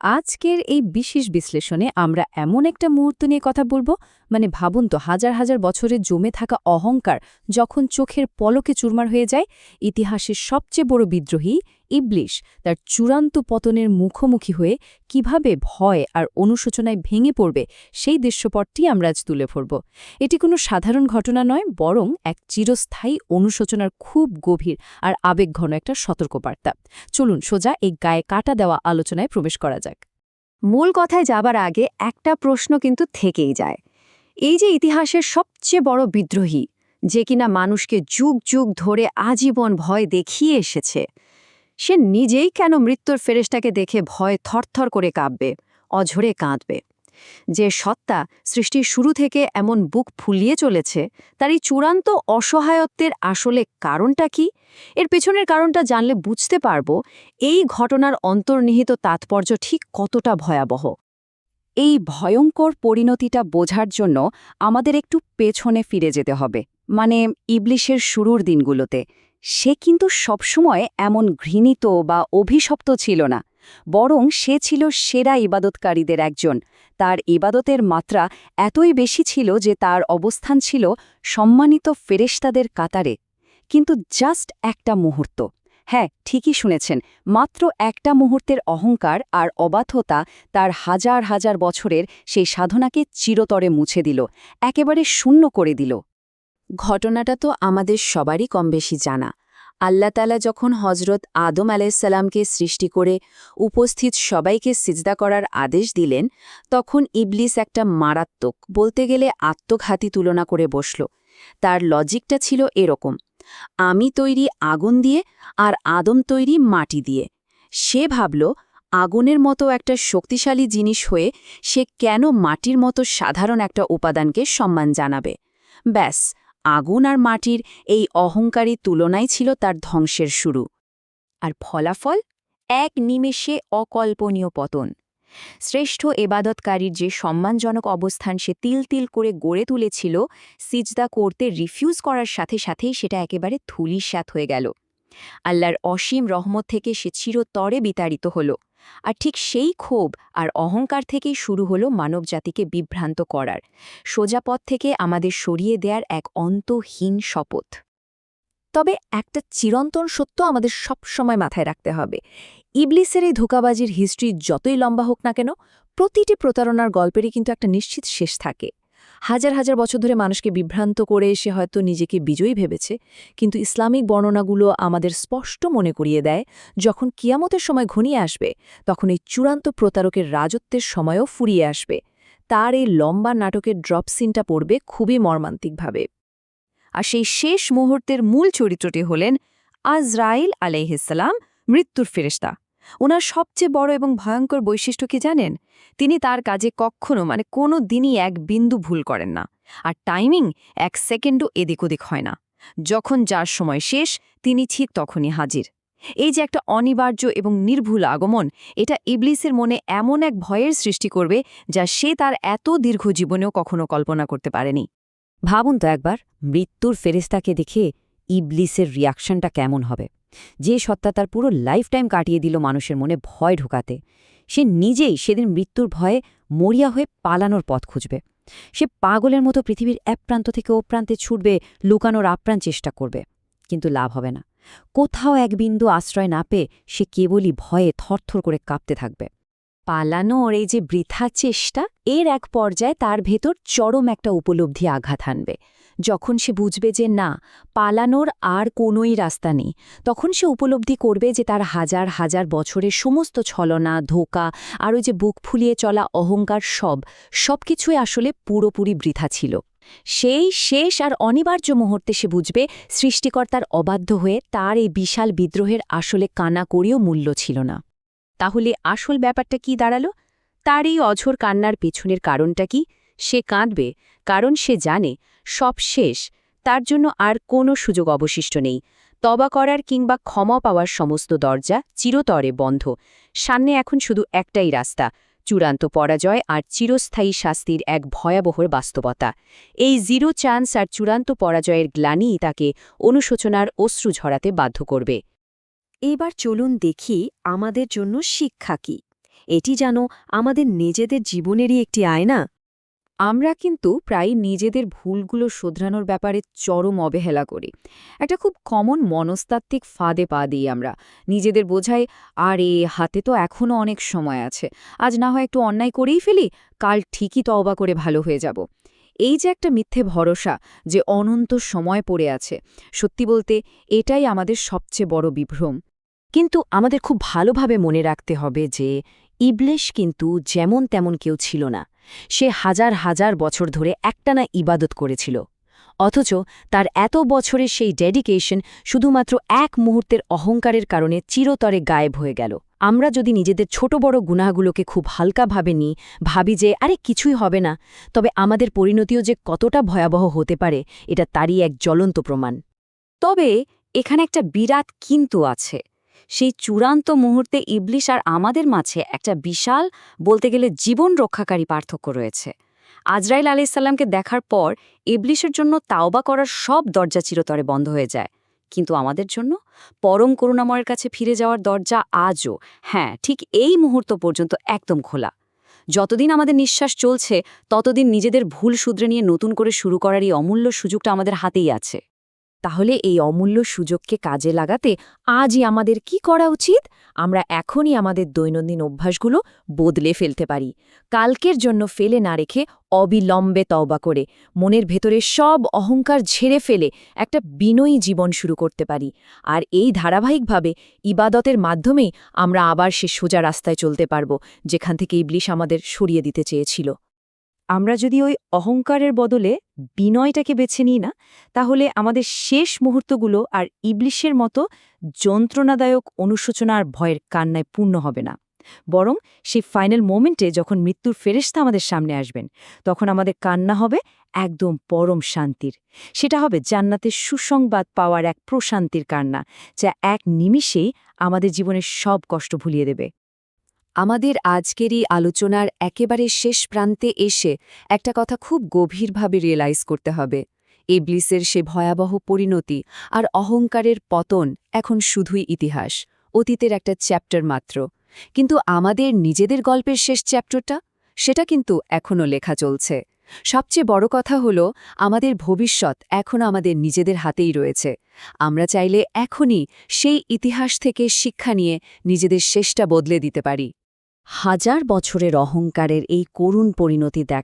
আজকের এই বিশেষ বিশ্লেষণে আমরা এমন একটা মুহূর্ত নিয়ে কথা বলবো, ভাবুন তো হাজার হাজার বছরে জমে থাকা অহংকার যখন চোখের পলকে চুরমার হয়ে যায়। ইতিহাসের সবচেয়ে বড় বিদ্রোহী ইবলিশ তার চূড়ান্ত পতনের মুখোমুখি হয়ে কিভাবে ভয় আর অনুশোচনায় ভেঙে পড়বে সেই দৃশ্যপটটি আমরা আজ তুলে ধরব। এটি কোনো সাধারণ ঘটনা নয়, বরং এক চিরস্থায়ী অনুশোচনার খুব গভীর আর আবেগঘন একটা সতর্কবার্তা। চলুন সোজা এই গায়ে কাটা দেওয়া আলোচনায় প্রবেশ করা যাক। মূল কথায় যাবার আগে একটা প্রশ্ন কিন্তু থেকেই যায়। এই যে ইতিহাসের সবচেয়ে বড় বিদ্রোহী, যে কিনা মানুষকে যুগ যুগ ধরে আজীবন ভয় দেখিয়ে এসেছে, সে নিজেই কেন মৃত্যুর ফেরেশতাকে দেখে ভয় থরথর করে কাঁপবে, অঝরে কাঁদবে? যে সত্তা সৃষ্টির শুরু থেকে এমন বুক ফুলিয়ে চলেছে, তার এই চূড়ান্ত অসহায়ত্বের আসলে কারণটা কি? এর পেছনের কারণটা জানলে বুঝতে পারব এই ঘটনার অন্তর্নিহিত তাৎপর্য ঠিক কতটা ভয়াবহ। এই ভয়ঙ্কর পরিণতিটা বোঝার জন্য আমাদের একটু পেছনে ফিরে যেতে হবে, ইবলিশের শুরুর দিনগুলোতে। সে কিন্তু সবসময় এমন ঘৃণিত বা অভিশপ্ত ছিল না, বরং সে ছিল সেরা ইবাদতকারীদের একজন। তার ইবাদতের মাত্রা এতই বেশি ছিল যে তার অবস্থান ছিল সম্মানিত ফেরেশতাদের কাতারে। কিন্তু জাস্ট একটা মুহূর্ত, হ্যাঁ ঠিকই শুনেছেন, মাত্র একটা মুহূর্তের অহংকার আর অবাধ্যতা তার হাজার হাজার বছরের সেই সাধনাকে চিরতরে মুছে দিল, একেবারে শূন্য করে দিল। ঘটনাটা তো আমাদের সবারই কমবেশি জানা। আল্লাহ তাআলা যখন হজরত আদম আলাইহিসসালামকে সৃষ্টি করে উপস্থিত সবাইকে সিজদা করার আদেশ দিলেন, তখন ইবলিস একটা মারাত্মক, বলতে গেলে আত্মঘাতী তুলনা করে বসল। তার লজিকটা ছিল এরকম: আমি তৈরি আগুন দিয়ে আর আদম তৈরি মাটি দিয়ে। সে ভাবল আগুনের মতো একটা শক্তিশালী জিনিস হয়ে সে কেন মাটির মতো সাধারণ একটা উপাদানকে সম্মান জানাবে। ব্যাস, আগুন আর মাটির এই অহংকারী তুলনাই ছিল তার ধ্বংসের শুরু। আর ফলাফল? এক নিমেষে অকল্পনীয় পতন। শ্রেষ্ঠ এবাদতকারীর যে সম্মানজনক অবস্থান সে তিল তিল করে গড়ে তুলেছিল, সিজদা করতে রিফিউজ করার সাথে সাথেই সেটা একেবারে ধূলিসাৎ হয়ে গেল। আল্লাহর অসীম রহমত থেকে সে চিরতরে বিতাড়িত হল। আর ঠিক সেই ক্ষোভ আর অহংকার থেকেই শুরু হলো মানবজাতিকে বিভ্রান্ত করার, সোজা পথ থেকে আমাদের সরিয়ে দেওয়ার এক অন্তহীন শপথ। তবে একটা চিরন্তন সত্য আমাদের সব সময় মাথায় রাখতে হবে: ইবলিসের এই ধোঁকাবাজির হিস্ট্রি যতই লম্বা হোক না কেন, প্রতিটি প্রতারণার গল্পেরই কিন্তু একটা নিশ্চিত শেষ থাকে। হাজার হাজার বছর ধরে মানুষকে বিভ্রান্ত করে এসে হয়তো নিজেকে বিজয়ী ভেবেছে, কিন্তু ইসলামিক বর্ণনাগুলো আমাদের স্পষ্ট মনে করিয়ে দেয়, যখন কিয়ামতের সময় ঘনিয়ে আসবে, তখন এই চূড়ান্ত প্রতারকের রাজত্বের সময়ও ফুরিয়ে আসবে। তার এই লম্বা নাটকের ড্রপ সিনটা পড়বে খুবই মর্মান্তিকভাবে। আর সেই শেষ মুহূর্তের মূল চরিত্রটি হলেন আজরাইল আলাইহিসসালাম, মৃত্যুর ফেরেশতা। ওনার সবচেয়ে বড় এবং ভয়ঙ্কর বৈশিষ্ট্য কি জানেন? তিনি তার কাজে কখনো কোনো দিনই এক বিন্দু ভুল করেন না। আর টাইমিং এক সেকেন্ডও এদিক ওদিক হয় না। যখন যার সময় শেষ, তিনি ঠিক তখনই হাজির। এই যে একটা অনিবার্য এবং নির্ভুল আগমন, এটা ইবলিসের মনে এমন এক ভয়ের সৃষ্টি করবে যা সে তার এত দীর্ঘ জীবনেও কখনো কল্পনা করতে পারেনি। ভাবুন তো একবার, মৃত্যুর ফেরেশতাকে দেখে ইবলিসের রিয়াকশনটা কেমন হবে। যে সত্তা তার পুরো লাইফ টাইম কাটিয়ে দিল মানুষের মনে ভয় ঢোকাতে, সে নিজেই সেদিন মৃত্যুর ভয়ে মরিয়া হয়ে পালানোর পথ খুঁজবে। সে পাগলের মতো পৃথিবীর এক প্রান্ত থেকে ও প্রান্তে ছুটবে, লুকানোর আপ্রাণ চেষ্টা করবে, কিন্তু লাভ হবে না। কোথাও এক বিন্দু আশ্রয় না পেয়ে সে কেবলই ভয়ে থরথর করে কাঁপতে থাকবে। পালানোর এই যে বৃথা চেষ্টা, এর এক পর্যায়ে তার ভেতর চরম একটা উপলব্ধি আঘাত হানবে। যখন সে বুঝবে যে না, পালানোর আর কোনোই রাস্তা নেই, তখন সে উপলব্ধি করবে যে তার হাজার হাজার বছরের সমস্ত ছলনা, ধোঁকা আর ওই যে বুক ফুলিয়ে চলা অহংকার সবকিছুই আসলে পুরোপুরি বৃথা ছিল। সেই শেষ আর অনিবার্য মুহূর্তে সে বুঝবে সৃষ্টিকর্তার অবাধ্য হয়ে তার এই বিশাল বিদ্রোহের আসলে কানা করেও মূল্য ছিল না। তাহলে আসল ব্যাপারটা কি দাঁড়ালো? তার এই অঝোর কান্নার পেছনের কারণটা কি? সে কাঁদবে কারণ সে জানে সব শেষ, তার জন্য আর কোনো সুযোগ অবশিষ্ট নেই। তওবা করার কিংবা ক্ষমা পাওয়ার সমস্ত দরজা চিরতরে বন্ধ। সামনে এখন শুধু একটাই রাস্তা: চূড়ান্ত পরাজয় আর চিরস্থায়ী শাস্তির এক ভয়াবহ বাস্তবতা। এই জিরো চান্স আর চূড়ান্ত পরাজয়ের গ্লানিই তাকে অনুশোচনার অশ্রু ঝরাতে বাধ্য করবে। এবার চলুন দেখি আমাদের জন্য শিক্ষা কি। এটি যেন আমাদের নিজেদের জীবনেরই একটি আয়না। আমরা কিন্তু প্রায় নিজেদের ভুলগুলো শোধরানোর ব্যাপারে চরম অবহেলা করি। একটা খুব কমন মনস্তাত্ত্বিক ফাঁদে পা দিই আমরা। নিজেদের বোঝাই, আরে হাতে তো এখনও অনেক সময় আছে, আজ না হয় একটু অন্যায় করেই ফেলি, কাল ঠিকই তওবা করে ভালো হয়ে যাব। এই যে একটা মিথ্যে ভরসা যে অনন্ত সময় পড়ে আছে, সত্যি বলতে এটাই আমাদের সবচেয়ে বড় বিভ্রম। কিন্তু আমাদের খুব ভালোভাবে মনে রাখতে হবে যে ইবলিশ কিন্তু যেমন তেমন কেউ ছিল না। সে হাজার হাজার বছর ধরে একটানা ইবাদত করেছিল। অথচ তার এত বছরের সেই ডেডিকেশন শুধুমাত্র এক মুহূর্তের অহংকারের কারণে চিরতরে গায়েব হয়ে গেল। আমরা যদি নিজেদের ছোট বড় গুনাহগুলোকে খুব হালকাভাবে নিই, ভাবি যে আরে কিছুই হবে না, তবে আমাদের পরিণতিও যে কতটা ভয়াবহ হতে পারে এটা তারই এক জ্বলন্ত প্রমাণ। তবে এখানে একটা বিরাট কিন্তু আছে। সেই চূড়ান্ত মুহূর্তে ইবলিশ আর আমাদের মাঝে একটা বিশাল, বলতে গেলে জীবন রক্ষাকারী পার্থক্য রয়েছে। আজরাইল আলাইসাল্লামকে দেখার পর ইবলিশের জন্য তাওবা করার সব দরজা চিরতরে বন্ধ হয়ে যায়। কিন্তু আমাদের জন্য পরম করুণাময়ের কাছে ফিরে যাওয়ার দরজা আজও, হ্যাঁ, ঠিক এই মুহূর্ত পর্যন্ত একদম খোলা। যতদিন আমাদের নিঃশ্বাস চলছে ততদিন নিজেদের ভুল শুধরে নিয়ে নতুন করে শুরু করার এই অমূল্য সুযোগটা আমাদের হাতেই আছে। তাহলে এই অমূল্য সুযোগকে কাজে লাগাতে আজই আমাদের কি করা উচিত? আমরা এখনই আমাদের দৈনন্দিন অভ্যাসগুলো বদলে ফেলতে পারি। কালকের জন্য ফেলে না রেখে অবিলম্বে তওবা করে মনের ভেতরে সব অহংকার ঝেড়ে ফেলে একটা বিনয়ী জীবন শুরু করতে পারি। আর এই ধারাবাহিকভাবে ইবাদতের মাধ্যমেই আমরা আবার সে সোজা রাস্তায় চলতে পারব, যেখান থেকে ইবলিশ আমাদের সরিয়ে দিতে চেয়েছিল। আমরা যদি ওই অহংকারের বদলে বিনয়টাকে বেছে নিই না, তাহলে আমাদের শেষ মুহূর্তগুলো আর ইবলিশের মতো যন্ত্রণাদায়ক অনুশোচনা আর ভয়ের কান্নায় পূর্ণ হবে না। বরং সেই ফাইনাল মোমেন্টে যখন মৃত্যুর ফেরেশতা আমাদের সামনে আসবেন, তখন আমাদের কান্না হবে একদম পরম শান্তির। সেটা হবে জান্নাতের সুসংবাদ পাওয়ার এক প্রশান্তির কান্না, যা এক নিমিষেই আমাদের জীবনের সব কষ্ট ভুলিয়ে দেবে। আমাদের আজকের এই আলোচনার একেবারে শেষ প্রান্তে এসে একটা কথা খুব গভীরভাবে রিয়েলাইজ করতে হবে। ইবলিসের সে ভয়াবহ পরিণতি আর অহংকারের পতন এখন শুধুই ইতিহাস, অতীতের একটা চ্যাপ্টার মাত্র। কিন্তু আমাদের নিজেদের গল্পের শেষ চ্যাপ্টারটা, সেটা কিন্তু এখনও লেখা চলছে। সবচেয়ে বড় কথা হলো আমাদের ভবিষ্যৎ এখনও আমাদের নিজেদের হাতেই রয়েছে। আমরা চাইলে এখনই সেই ইতিহাস থেকে শিক্ষা নিয়ে নিজেদের শেষটা বদলে দিতে পারি। হাজার বছরের অহংকারের এই করুণ পরিণতি দেখা